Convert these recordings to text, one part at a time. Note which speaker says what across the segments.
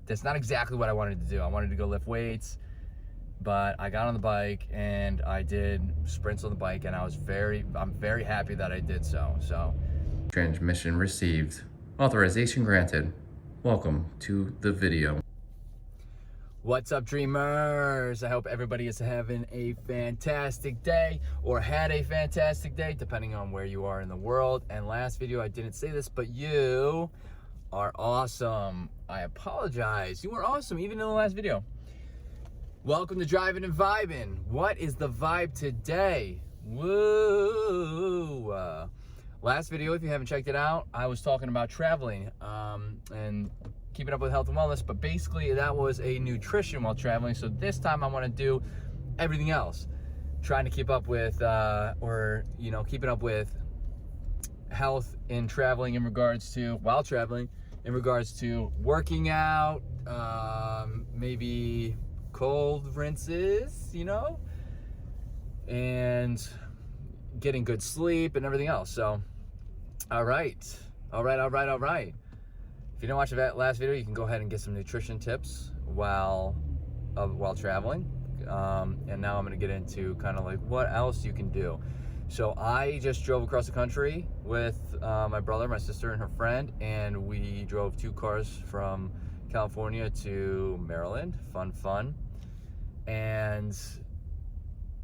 Speaker 1: that's not exactly what I wanted to do. I wanted to go lift weights, but I got on the bike and I did sprints on the bike, and I'm very happy that I did so. Transmission received. Authorization granted. Welcome to the video. What's up, dreamers? I hope everybody is having a fantastic day or had a fantastic day, depending on where you are in the world. And last video, I didn't say this, but you are awesome. I apologize. You were awesome, even in the last video. Welcome to Driving and Vibing. What is the vibe today? Woo! Last video, if you haven't checked it out, I was talking about traveling and keeping up with health and wellness, but basically that was a nutrition while traveling. So this time I want to do everything else, trying to keep up with keeping up with health in traveling while traveling in regards to working out, maybe cold rinses, and getting good sleep and everything else. So all right. If you didn't watch that last video, you can go ahead and get some nutrition tips while traveling. And now I'm going to get into kind of like what else you can do. So I just drove across the country with my brother, my sister, and her friend, and we drove 2 cars from California to Maryland. Fun. And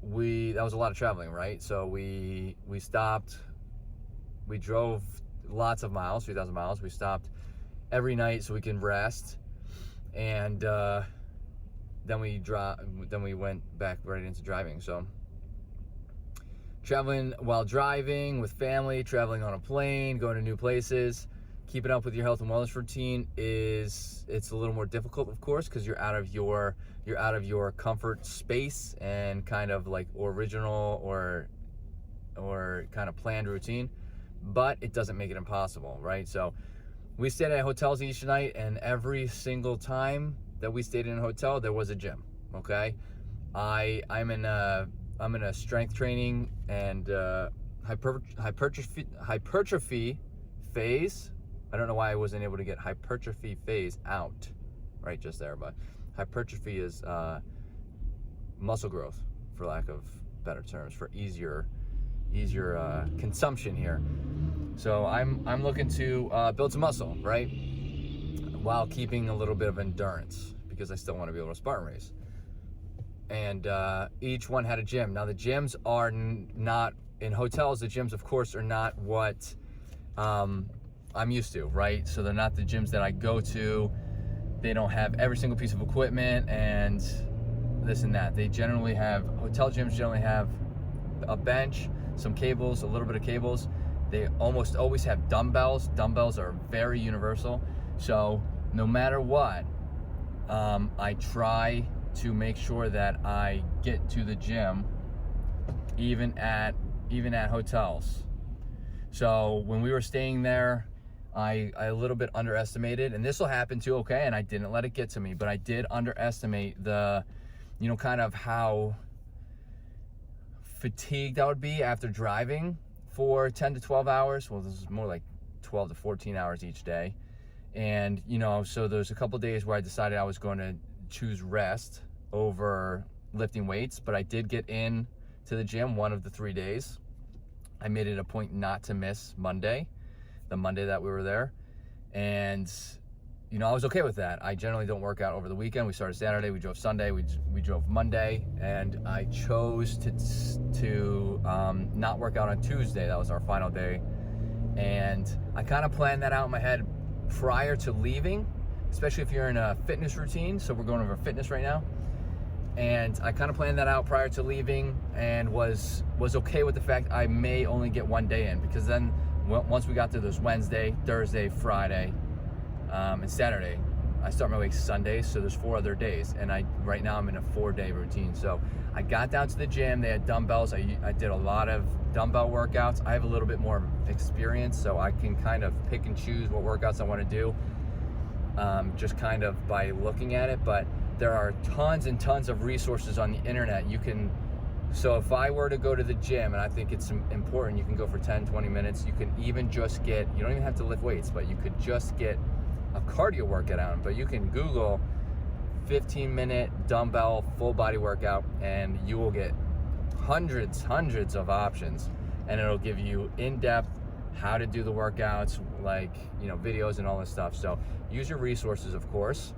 Speaker 1: that was a lot of traveling, right? So we stopped. We drove lots of miles, 3,000 miles. We stopped every night so we can rest, and then we went back right into driving. So traveling while driving with family, traveling on a plane, going to new places, keeping up with your health and wellness routine it's a little more difficult, of course, because you're out of your comfort space and kind of like original or kind of planned routine, but it doesn't make it impossible, right? So we stayed at hotels each night, and every single time that we stayed in a hotel, there was a gym. Okay, I'm in a strength training and hypertrophy phase. I don't know why I wasn't able to get hypertrophy phase out right just there, but hypertrophy is muscle growth, for lack of better terms, for easier consumption here. So I'm looking to build some muscle, right, while keeping a little bit of endurance, because I still want to be able to Spartan race. And each one had a gym. Now the gyms are not in hotels. The gyms, of course, are not what I'm used to, right? So they're not the gyms that I go to. They don't have every single piece of equipment and this and that. Hotel gyms generally have a bench, some cables, a little bit of cables. They almost always have dumbbells. Dumbbells are very universal. So no matter what, I try to make sure that I get to the gym even at hotels. So when we were staying there, I a little bit underestimated, and this will happen too, okay? And I didn't let it get to me, but I did underestimate the, kind of how fatigued I would be after driving for 10 to 12 hours. Well, this is more like 12 to 14 hours each day. And, so there's a couple days where I decided I was going to choose rest over lifting weights, but I did get in to the gym one of the 3 days. I made it a point not to miss the Monday that we were there. And, I was okay with that. I generally don't work out over the weekend. We started Saturday, we drove Sunday, we drove Monday, and I chose to not work out on Tuesday. That was our final day. And I kind of planned that out in my head prior to leaving, especially if you're in a fitness routine. So we're going over fitness right now. And I kind of planned that out prior to leaving, and was okay with the fact I may only get 1 day in, because then once we got to this Wednesday, Thursday, Friday, and Saturday, I start my week Sunday, so there's 4 other days, and right now I'm in a 4-day routine. So I got down to the gym. They had dumbbells. I did a lot of dumbbell workouts. I have a little bit more experience, so I can kind of pick and choose what workouts I want to do, just kind of by looking at it. But there are tons and tons of resources on the internet. So if I were to go to the gym, and I think it's important, you can go for 10, 20 minutes. You can even just you don't even have to lift weights, but you could just get a cardio workout on, but you can Google 15-minute dumbbell full body workout and you will get hundreds of options, and it'll give you in-depth how to do the workouts, like, you know, videos and all this stuff. So use your resources, of course,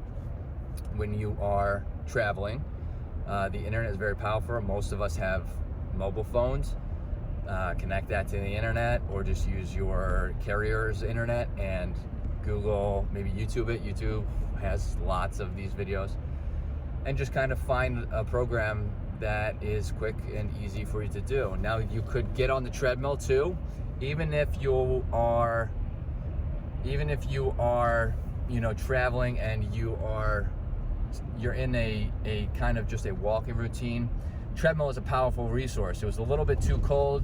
Speaker 1: when you are traveling. The internet is very powerful. Most of us have mobile phones. Connect that to the internet, or just use your carrier's internet and Google, maybe YouTube it. YouTube has lots of these videos, and just kind of find a program that is quick and easy for you to do. Now, you could get on the treadmill too, even if you are, you know, traveling and you're in a kind of just a walking routine. Treadmill is a powerful resource. It was a little bit too cold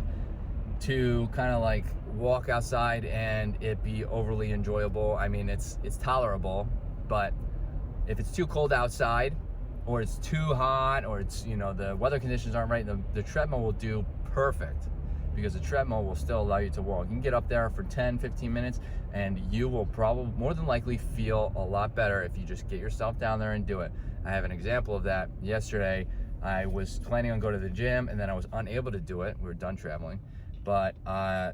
Speaker 1: to kind of like walk outside and it be overly enjoyable. I mean, it's tolerable, but if it's too cold outside, or it's too hot, or it's, you know, the weather conditions aren't right, the treadmill will do perfect, because the treadmill will still allow you to walk. You can get up there for 10-15 minutes and you will probably more than likely feel a lot better if you just get yourself down there and do it. I have an example of that. Yesterday I was planning on going to the gym and then I was unable to do it. We were done traveling, but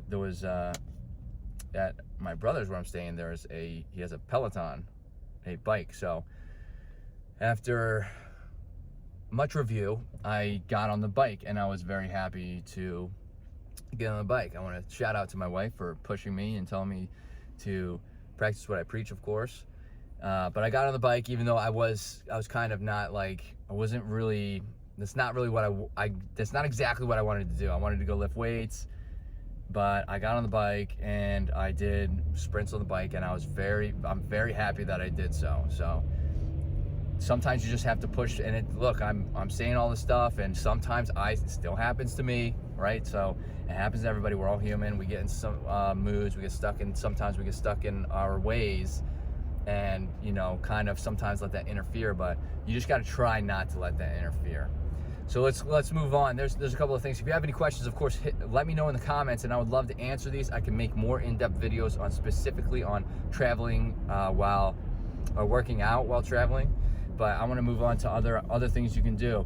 Speaker 1: there was at my brother's where I'm staying, he has a Peloton, a bike. So after much review, I got on the bike and I was very happy to get on the bike. I want to shout out to my wife for pushing me and telling me to practice what I preach, of course. But I got on the bike, even though I was kind of not like, I wasn't really, that's not really what that's not exactly what I wanted to do. I wanted to go lift weights, but I got on the bike and I did sprints on the bike, and I'm very happy that I did so. So sometimes you just have to push, and look, I'm saying all this stuff, and sometimes it still happens to me, right? So it happens to everybody. We're all human. We get in some moods. Sometimes we get stuck in our ways, and, you know, kind of sometimes let that interfere. But you just got to try not to let that interfere. So let's move on. There's a couple of things. If you have any questions, of course, let me know in the comments, and I would love to answer these. I can make more in-depth videos on specifically on traveling or working out while traveling. But I want to move on to other things you can do.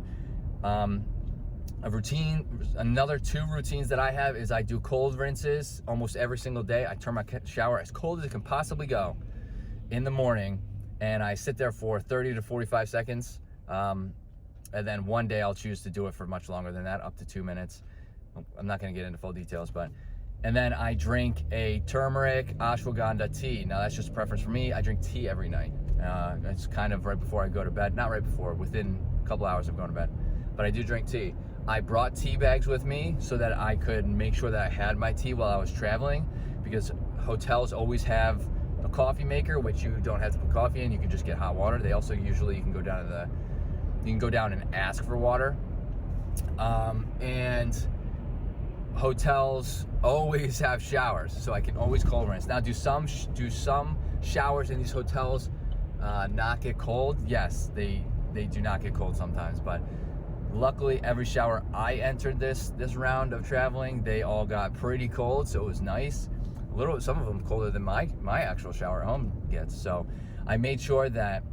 Speaker 1: A routine, another 2 routines that I have is I do cold rinses almost every single day. I turn my shower as cold as it can possibly go in the morning, and I sit there for 30 to 45 seconds. And then one day I'll choose to do it for much longer than that, up to 2 minutes. I'm not going to get into full details, and then I drink a turmeric ashwagandha tea. Now that's just a preference for me. I drink tea every night. It's kind of right before I go to bed. Not right before, within a couple hours of going to bed. But I do drink tea. I brought tea bags with me so that I could make sure that I had my tea while I was traveling, because hotels always have a coffee maker, which you don't have to put coffee in. You can just get hot water. They also usually, you can go down and ask for water. And hotels always have showers, so I can always cold rinse. Now, do some showers in these hotels not get cold? Yes, they do not get cold sometimes, but luckily every shower I entered this round of traveling, they all got pretty cold, so it was nice. Some of them colder than my actual shower at home gets. So I made sure that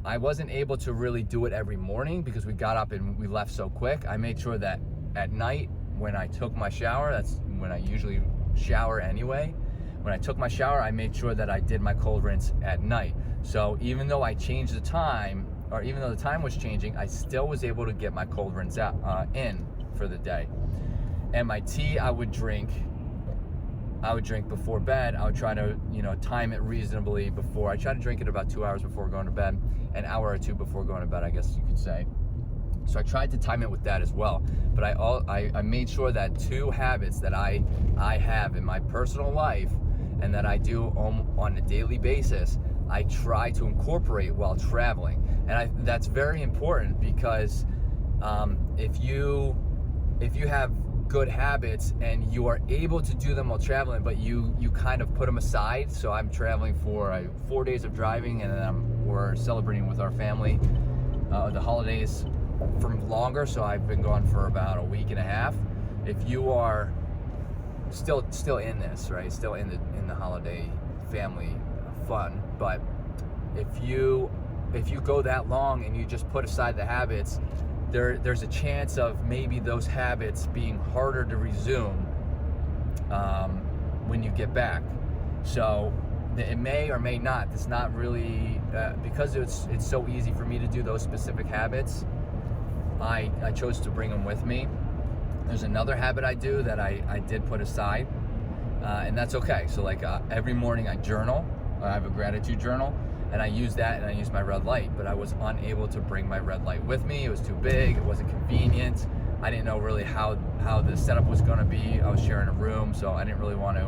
Speaker 1: I wasn't able to really do it every morning because we got up and we left so quick. I made sure that at night when I took my shower, that's when I usually shower anyway, when I took my shower, I made sure that I did my cold rinse at night. So even though I changed the time, or even though the time was changing, I still was able to get my cold rinse out in for the day. And my tea I would drink before bed. I would try to, time it reasonably before. I try to drink it about 2 hours before going to bed, an hour or 2 before going to bed, I guess you could say. So I tried to time it with that as well. But I made sure that 2 habits that I have in my personal life and that I do on a daily basis, I try to incorporate while traveling. And that's very important, because if you have good habits and you are able to do them while traveling, but you kind of put them aside. So I'm traveling for 4 days of driving, and then we're celebrating with our family the holidays for longer. So I've been gone for about a week and a half. If you are still in this, right, still in the holiday family fun, but if you go that long and you just put aside the habits, there's a chance of maybe those habits being harder to resume when you get back. So it may or may not. It's not really because it's so easy for me to do those specific habits. I chose to bring them with me. There's another habit I do that I did put aside, and that's okay. So like every morning I journal. I have a gratitude journal, and I use that, and I use my red light. But I was unable to bring my red light with me. It was too big. It wasn't convenient. I didn't know really how the setup was going to be. I was sharing a room, so I didn't really want to.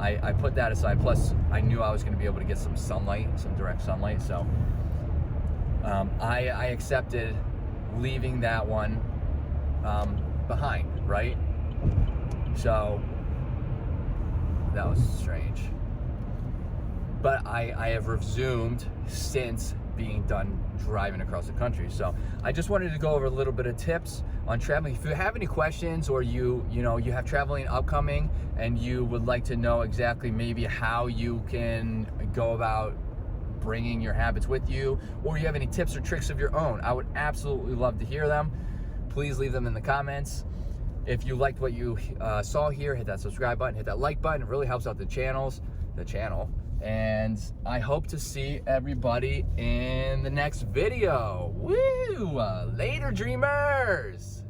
Speaker 1: I put that aside. Plus, I knew I was going to be able to get some sunlight, some direct sunlight. So I accepted leaving that one behind, right? So that was strange. But I have resumed since being done driving across the country. So I just wanted to go over a little bit of tips on traveling. If you have any questions, or you have traveling upcoming and you would like to know exactly maybe how you can go about bringing your habits with you, or you have any tips or tricks of your own, I would absolutely love to hear them. Please leave them in the comments. If you liked what you saw here, hit that subscribe button, hit that like button. It really helps out the channel. And I hope to see everybody in the next video. Woo! Later, dreamers!